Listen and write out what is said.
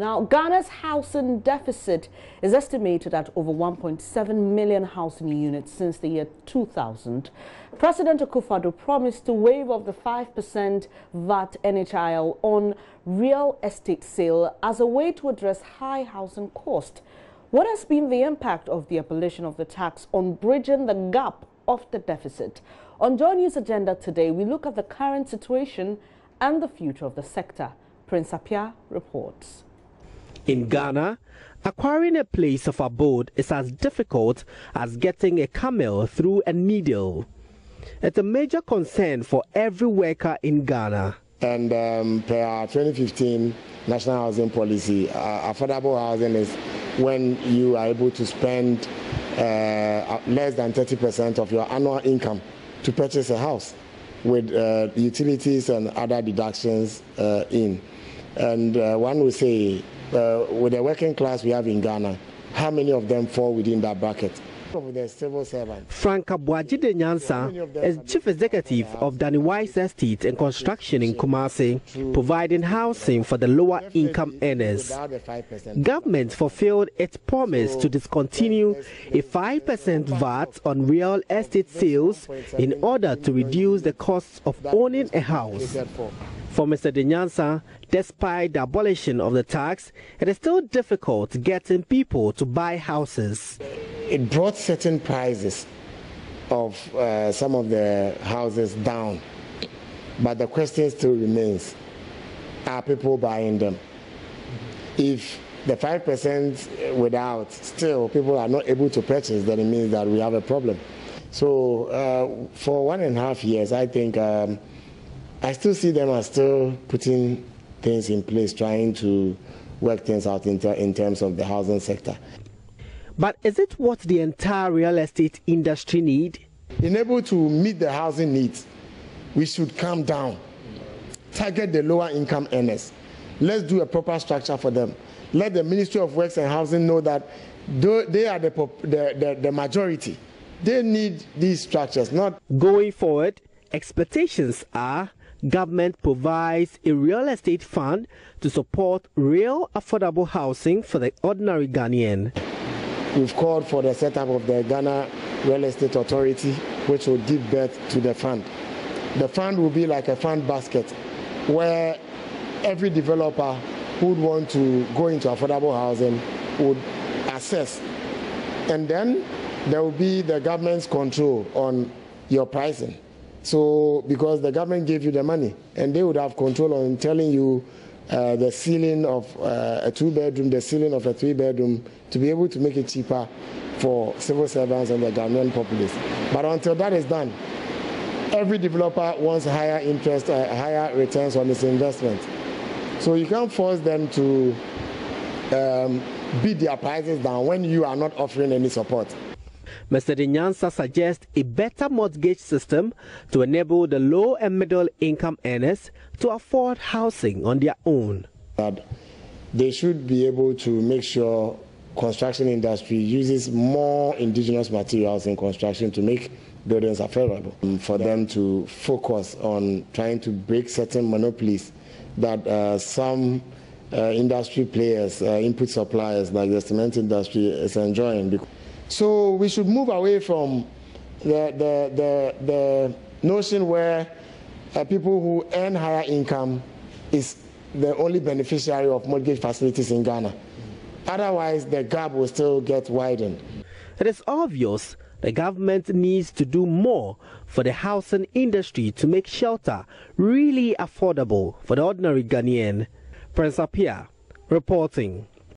Now, Ghana's housing deficit is estimated at over 1.7 million housing units since the year 2000. President Akufo-Addo promised to waive off the 5% VAT NHIL on real estate sale as a way to address high housing cost. What has been the impact of the abolition of the tax on bridging the gap of the deficit? On JoyNews agenda today, we look at the current situation and the future of the sector. Prince Apia reports. In Ghana, acquiring a place of abode is as difficult as getting a camel through a needle. It's a major concern for every worker in Ghana. And per our 2015 National Housing Policy, affordable housing is when you are able to spend less than 30% of your annual income to purchase a house with utilities and other deductions in. And one would say, with the working class we have in Ghana, how many of them fall within that bracket? Of the civil servants. Frank Abuajide Nyansa is Chief Executive of Danny Wise Estate and Construction in Kumasi, providing housing for the lower income earners. Government fulfilled its promise to discontinue a 5% VAT on real estate sales in order to reduce the costs of owning a house. For Mr. Nyansa, despite the abolition of the tax, it is still difficult getting people to buy houses. It brought certain prices of some of the houses down, but the question still remains, are people buying them? If the 5% without, still people are not able to purchase, then it means that we have a problem. So for 1.5 years, I think I still see them as still putting things in place, trying to work things out in terms of the housing sector. But is it what the entire real estate industry need? In able to meet the housing needs, we should calm down, target the lower income earners. Let's do a proper structure for them. Let the Ministry of Works and Housing know that they are the majority. They need these structures. Not going forward, expectations are government provides a real estate fund to support real affordable housing for the ordinary Ghanaian. We've called for the setup of the Ghana Real Estate Authority, which will give birth to the fund. The fund will be like a fund basket where every developer who would want to go into affordable housing would assess. And then there will be the government's control on your pricing. So, because the government gave you the money, and they would have control on telling you the ceiling of a 2-bedroom, the ceiling of a 3-bedroom, to be able to make it cheaper for civil servants and the Ghanaian populace. But until that is done, every developer wants higher interest, higher returns on its investment. So you can't force them to beat their prices down when you are not offering any support. Mr. Nyansa suggests a better mortgage system to enable the low and middle income earners to afford housing on their own. They should be able to make sure construction industry uses more indigenous materials in construction to make buildings affordable. For them to focus on trying to break certain monopolies that some industry players, input suppliers like the cement industry is enjoying. So we should move away from the notion where people who earn higher income is the only beneficiary of mortgage facilities in Ghana. Otherwise, the gap will still get widened. It is obvious the government needs to do more for the housing industry to make shelter really affordable for the ordinary Ghanaian. Prince Apia reporting.